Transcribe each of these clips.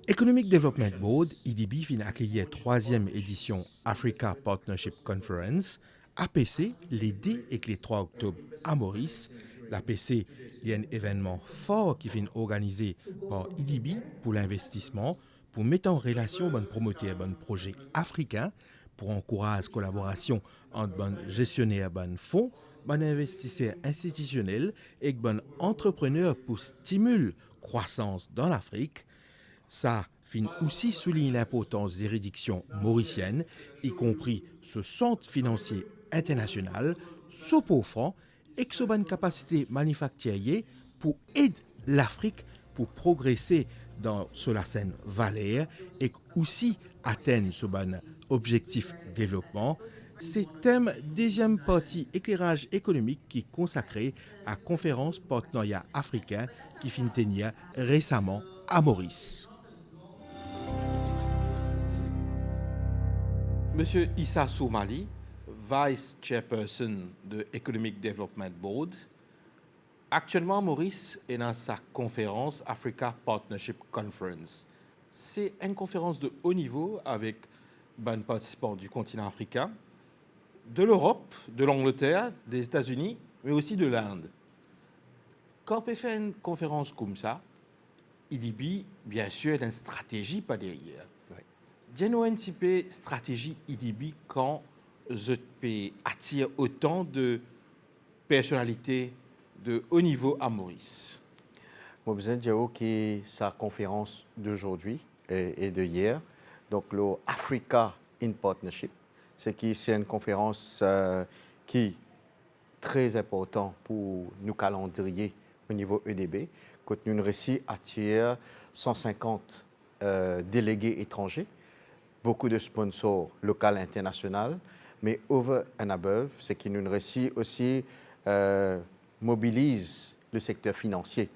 Economic Development Board, IDB, vient accueillir la troisième édition Africa Partnership Conference, APC, les 2 et les 3 octobre à Maurice. L'APC est un événement fort qui vient organisé par IDB pour l'investissement, pour mettre en relation bon promoteurs, bon projets africains, pour encourager la collaboration entre bon gestionnaires, bon fonds, bon investisseurs institutionnels et bon entrepreneurs pour stimuler la croissance dans l'Afrique. Ça fin aussi souligne l'importance des juridictions mauriciennes, y compris ce centre financier international, ce pauvre franc, et que ce bonne capacité manufacturière pour aider l'Afrique pour progresser sur la scène valaire et aussi atteindre ce bon objectif développement. C'est thème deuxième partie éclairage économique qui est consacré à la conférence partenariat africain qui finit tenir récemment à Maurice. Monsieur Issa Soumali, Vice Chairperson de Economic Development Board, actuellement Maurice est dans sa conférence Africa Partnership Conference. C'est une conférence de haut niveau avec des participants du continent africain, de l'Europe, de l'Angleterre, des États-Unis, mais aussi de l'Inde. Quand on fait une conférence comme ça, IDB, bien sûr, il y a une stratégie pas derrière. Dis-nous un petit peu stratégie IDB quand je peux attirer autant de personnalités de haut niveau à Maurice. Moi, je dire que sa conférence d'aujourd'hui et de hier, donc le Africa in Partnership, c'est une conférence qui est très importante pour nous calendrier au niveau EDB, quand nous réussi à attirer 150 délégués étrangers, beaucoup de sponsors locaux et internationaux, mais over and above, c'est que nous réussi aussi mobilise le secteur financier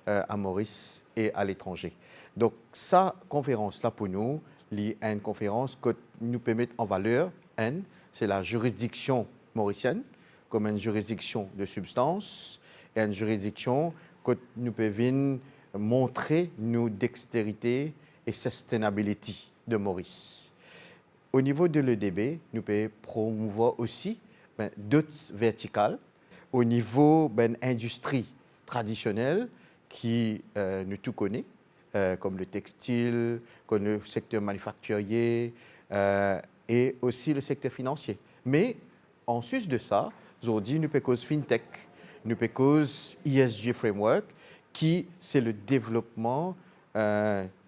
à Maurice et à l'étranger. Donc, sa conférence-là, pour nous, est une conférence que nous peut mettre en valeur. C'est la juridiction mauricienne comme une juridiction de substance et une juridiction que nous pouvons montrer nos dextérité et sustainability de Maurice. Au niveau de l'EDB, nous pouvons promouvoir aussi d'autres verticales. Au niveau de l'industrie traditionnelle, qui nous tout connaît, comme le textile, comme le secteur manufacturier et aussi le secteur financier. Mais en sus de ça, aujourd'hui, nous pouvons FinTech, nous pouvons ESG Framework, qui c'est le développement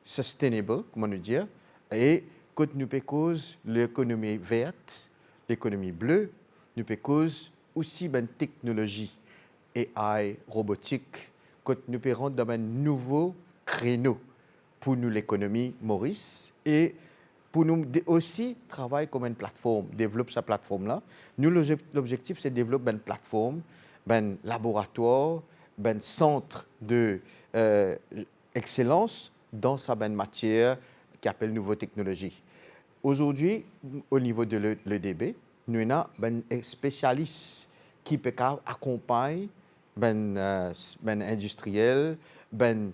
sustainable, comment nous dire, et quand nous pouvons l'économie verte, l'économie bleue, nous pouvons aussi une technologie AI, robotique, que nous pouvons rentrer dans un nouveau créneau pour nous l'économie Maurice et pour nous aussi travailler comme une plateforme, développer sa plateforme-là. Nous, l'objectif, c'est de développer une plateforme, un laboratoire, un centre d'excellence dans sa matière qui appelle nouvelle technologie. Aujourd'hui, au niveau de l'EDB, nous avons un spécialiste qui peut accompagner ben industriel, ben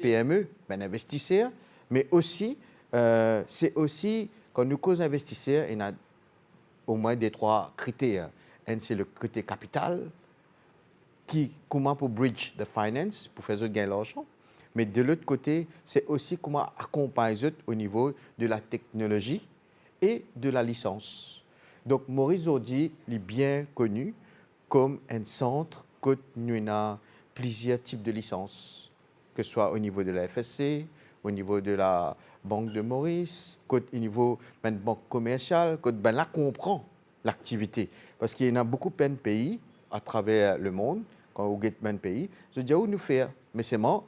PME, ben investisseur, mais aussi c'est aussi quand nous causons investisseurs, il y a au moins des 3 critères. Un, c'est le critère capital, qui comment pour bridge the finance, pour faire gagner l'argent. Mais de l'autre côté, c'est aussi comment accompagner au niveau de la technologie et de la licence. Donc, Maurice Audi est bien connu comme un centre que nous avons plusieurs types de licences, que ce soit au niveau de la FSC, au niveau de la Banque de Maurice, au niveau de la banque commerciale, que là comprend l'activité. Parce qu'il y en a beaucoup de pays à travers le monde, quand on get un pays, je dis où nous faire. Mais c'est moi,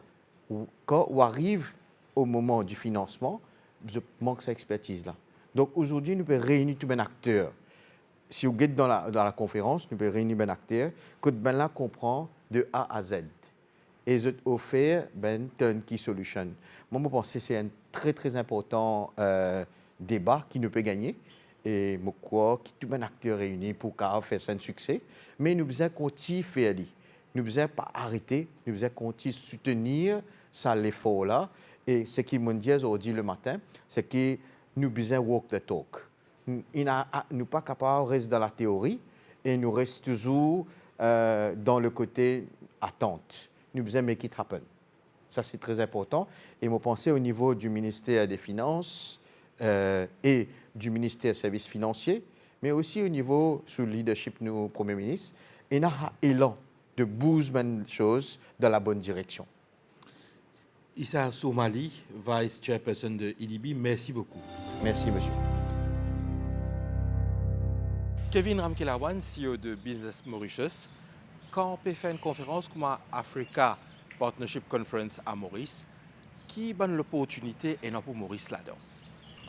quand on arrive au moment du financement, je manque cette expertise-là. Donc aujourd'hui, nous pouvons réunir tous les acteurs. Si vous êtes dans la conférence, nous pouvons réunir les acteurs, que ben là comprend de A à Z. Et je offert ben turnkey solution. Moi, je pense que c'est un très très important débat qui nous peut gagner. Et je crois que tous les acteurs réunis pour faire ça un succès. Mais nous devons continuer à faire. nous ne devons pas arrêter, nous devons continuer à soutenir ça, l'effort-là. Et ce qui me dit aujourd'hui le matin, c'est que nous devons walk the talk. Nous ne sommes pas capables de rester dans la théorie et nous restons toujours dans le côté attente. Nous devons make it happen. Ça, c'est très important. Et je pense au niveau du ministère des Finances et du ministère des Services financiers, mais aussi au niveau, sous le leadership de nos premiers ministres, il y a un élan de bouger les choses dans la bonne direction. Issa Soumali, Vice Chairperson de IDB, merci beaucoup. Merci, monsieur. Kevin Ramkelawan, CEO de Business Mauritius, quand on peut faire une conférence comme Africa Partnership Conference à Maurice, qui donne l'opportunité et non pour Maurice là-dedans?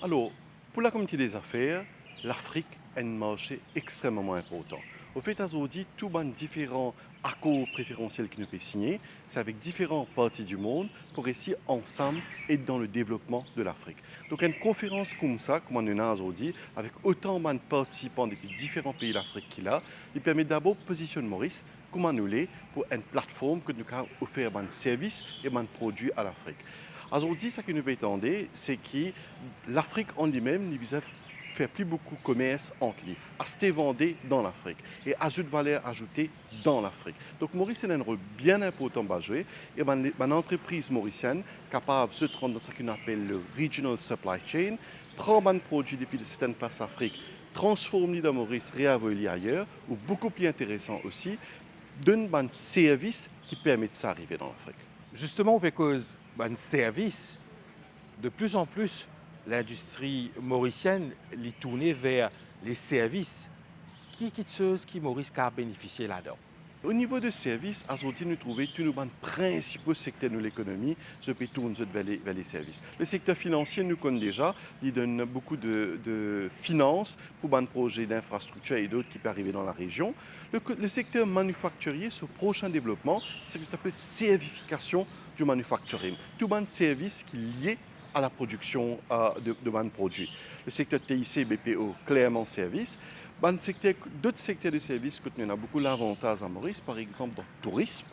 Alors, pour la communauté des affaires, l'Afrique est un marché extrêmement important. Au fait, aujourd'hui, tous les différents accords préférentiels que nous pouvons signer, c'est avec différentes parties du monde pour essayer ensemble être dans le développement de l'Afrique. Donc, une conférence comme ça, comme on en a aujourd'hui, avec autant de participants depuis différents pays d'Afrique qu'il a, il permet d'abord de positionner Maurice comme nous l'est pour une plateforme que nous pouvons offrir des services et des produits à l'Afrique. Aujourd'hui, ce que nous pouvons attendre, c'est que l'Afrique en lui-même, nous fait plus beaucoup de commerce entre lui, à se vendre dans l'Afrique et ajoute valeur ajoutée dans l'Afrique. Donc Maurice a un rôle bien important à jouer et une entreprise mauricienne capable de se rendre dans ce qu'on appelle le Regional Supply Chain, prendre un produit depuis certaines places d'Afrique, transformer dans Maurice, réavoler ailleurs, ou beaucoup plus intéressant aussi, donne un service qui permet de s'arriver dans l'Afrique. Justement, parce que un service, de plus en plus, l'industrie mauricienne est tournée vers les services. Qui est quelque chose qui Maurice a bénéficié là-dedans? Au niveau des services, aujourd'hui, nous trouvons tous les principaux secteurs de l'économie se tournent vers les services. Le secteur financier, nous connaissons déjà, il donne beaucoup de finances pour des projets d'infrastructure et d'autres qui peuvent arriver dans la région. Le secteur manufacturier, ce prochain développement, c'est ce qu'on appelle servification du manufacturing. Tout un service qui est lié à la production de produits. Le secteur TIC, BPO, clairement service. D'autres secteurs de services, nous avons beaucoup d'avantages à Maurice, par exemple dans le tourisme.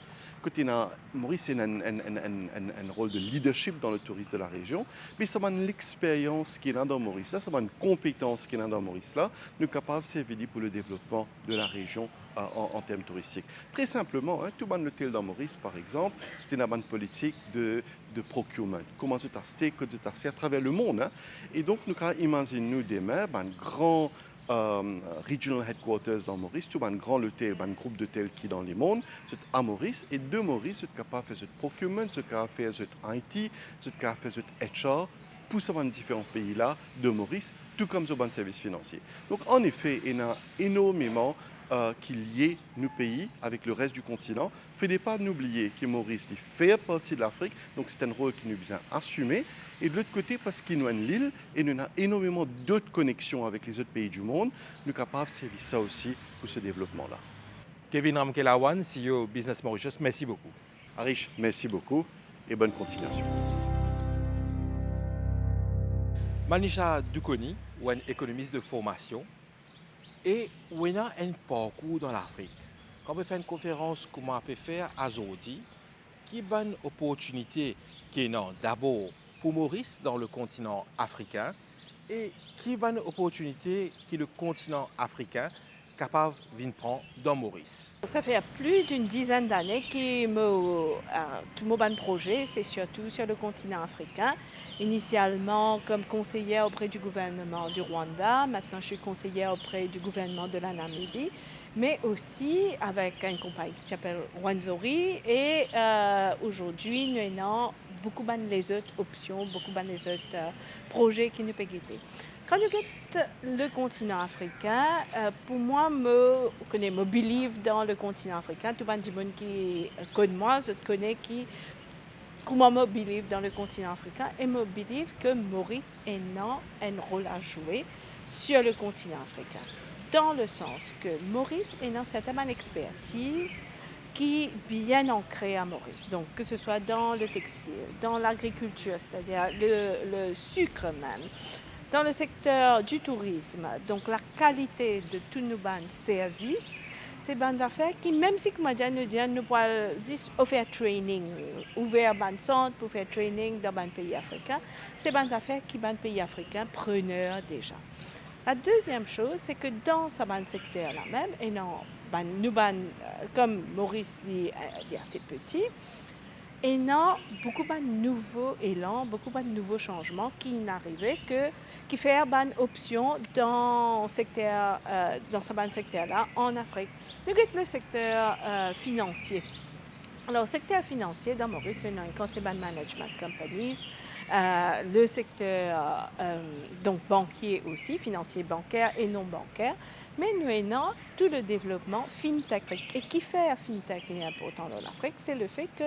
Maurice a un rôle de leadership dans le tourisme de la région, mais c'est l'expérience qui est là dans Maurice, c'est une compétence qui est là dans Maurice, là, nous sommes capables de servir pour le développement de la région en termes touristiques. Très simplement, tout le hôtel dans Maurice, par exemple, c'est une bonne politique de procurement. Comment se tasser, que se tasser à travers le monde. Et donc, nous imaginons demain un grand regional headquarters dans Maurice, tout un grand hôtel, un groupe d'hôtels qui est dans le monde, c'est à Maurice, et de Maurice, c'est capable de faire ce procurement, c'est capable de faire ce IT, c'est capable de faire ce HR, pour ces différents pays-là de Maurice, tout comme ce bon service financier. Donc, en effet, il y a énormément qui lie nos pays avec le reste du continent. Il ne faut pas oublier que Maurice fait partie de l'Afrique, donc c'est un rôle qui nous besoin assumer. Et de l'autre côté, parce qu'il nous a une île et nous avons énormément d'autres connexions avec les autres pays du monde, nous sommes capables de servir ça aussi pour ce développement-là. Kevin Ramkelawan, CEO Business Mauritius, merci beaucoup. Arish, merci beaucoup et bonne continuation. Manisha Dukoni, ou un économiste de formation, et on a un parcours dans l'Afrique. Quand on fait une conférence, comment on peut faire à Zodi, qui est une bonne opportunité qui est d'abord pour Maurice dans le continent africain et qui est une bonne opportunité qui le continent africain capable de prendre dans Maurice. Ça fait plus d'une dizaine d'années que tout mon projet, c'est surtout sur le continent africain. Initialement comme conseillère auprès du gouvernement du Rwanda, maintenant je suis conseillère auprès du gouvernement de la Namibie, mais aussi avec une compagnie qui s'appelle Rwenzori et aujourd'hui nous avons beaucoup de autres options, beaucoup de autres projets qui nous peuvent guider. Quand nous quittons le continent africain, pour moi, je believe dans le continent africain. Tout le monde qui connaît moi, je connais comment je believe dans le continent africain et je believe que Maurice a un rôle à jouer sur le continent africain. Dans le sens que Maurice a une certaine expertise qui est bien ancrée à Maurice. Donc, que ce soit dans le textile, dans l'agriculture, c'est-à-dire le sucre même, dans le secteur du tourisme, donc la qualité de tous nos services, c'est bonnes affaires qui, même si comme nous disons, nous pouvons juste faire training, ouvrir un centre pour faire training dans un pays africain, c'est bonnes affaires qui sont pays africains preneurs déjà. La deuxième chose, c'est que dans ce secteur-là même, et non, nous, comme Maurice est assez petit, et non, beaucoup de nouveaux élans, beaucoup de nouveaux changements qui n'arrivaient qui faire une option dans ce secteur-là en Afrique. Nous avons le secteur financier. Alors, le secteur financier dans Maurice, nous avons Consumer Management Companies, le secteur donc banquier aussi, financier bancaire et non bancaire, mais nous avons tout le développement FinTech. Et qui fait FinTech est important dans l'Afrique, c'est le fait que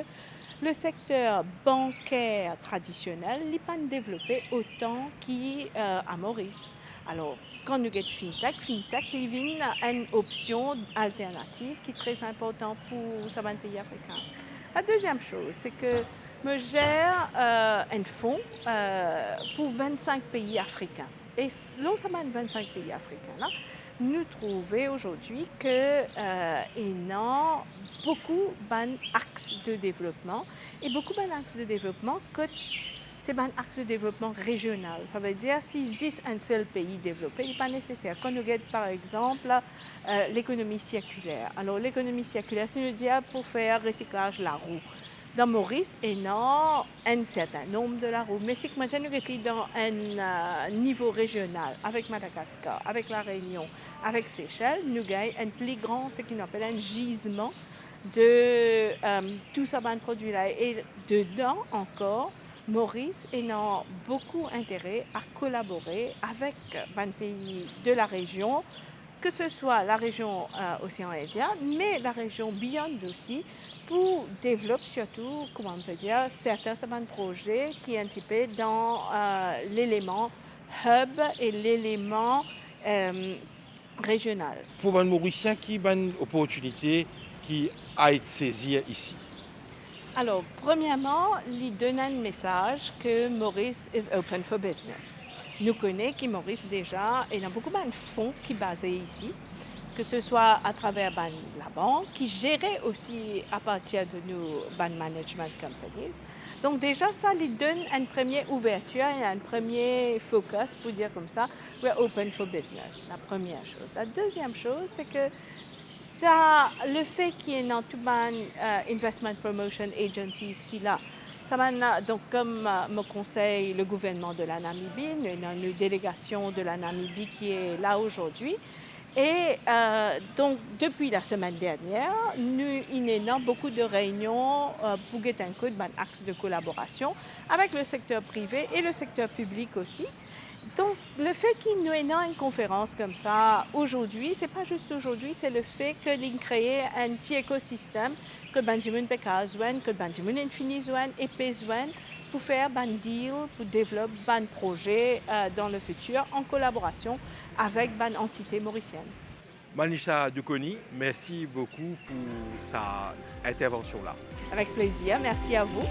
le secteur bancaire traditionnel n'est pas développé autant qu'à Maurice. Alors, quand nous avons FinTech est une option alternative qui est très importante pour certains pays africains. La deuxième chose, c'est que je gère un fonds pour 25 pays africains. Et là, 25 pays africains, là, nous trouvons aujourd'hui qu'il y a beaucoup d'axes de développement et beaucoup d'axes de développement que c'est un axe de développement régional. Ça veut dire si existe un seul pays développé, il n'est pas nécessaire. Quand nous regardons par exemple l'économie circulaire. Alors l'économie circulaire, c'est nous dire pour faire recyclage de la roue. Dans Maurice, il y a un certain nombre de la roue. Mais si nous sommes dans un niveau régional, avec Madagascar, avec la Réunion, avec Seychelles, nous avons un plus grand, ce qu'on appelle un gisement de tout ça, de produits-là. Et dedans encore, Maurice a beaucoup intérêt à collaborer avec les pays de la région, que ce soit la région Océan Indien, mais la région Beyond aussi, pour développer surtout, comment on peut dire, certains projets qui sont un petit peu dans l'élément hub et l'élément régional. Pour les Mauriciens, qui est une opportunité qui a été saisie ici? Alors, premièrement, il donne un message que Maurice is open for business. Nous connaissons que Maurice déjà, il y a beaucoup de fonds qui sont basés ici, que ce soit à travers la banque, qui gérait aussi à partir de nos management companies. Donc déjà, ça lui donne une première ouverture et un premier focus pour dire comme ça, we're open for business, la première chose. La deuxième chose, c'est que le fait qu'il y ait tout investment promotion agencies qu'il a, donc comme me conseille le gouvernement de la Namibie, nous avons une délégation de la Namibie qui est là aujourd'hui. Et donc depuis la semaine dernière, nous avons beaucoup de réunions pour get un coup d'axe de collaboration avec le secteur privé et le secteur public aussi. Donc, le fait qu'il y ait une conférence comme ça aujourd'hui, c'est pas juste aujourd'hui, c'est le fait que l'on crée un petit écosystème que Benjamin Pekazouane, que Benjamin Infinizouane et Pezouane pour faire un deal, pour développer un projet dans le futur en collaboration avec une entité mauricienne. Manisha Dukoni, merci beaucoup pour sa intervention là. Avec plaisir, merci à vous.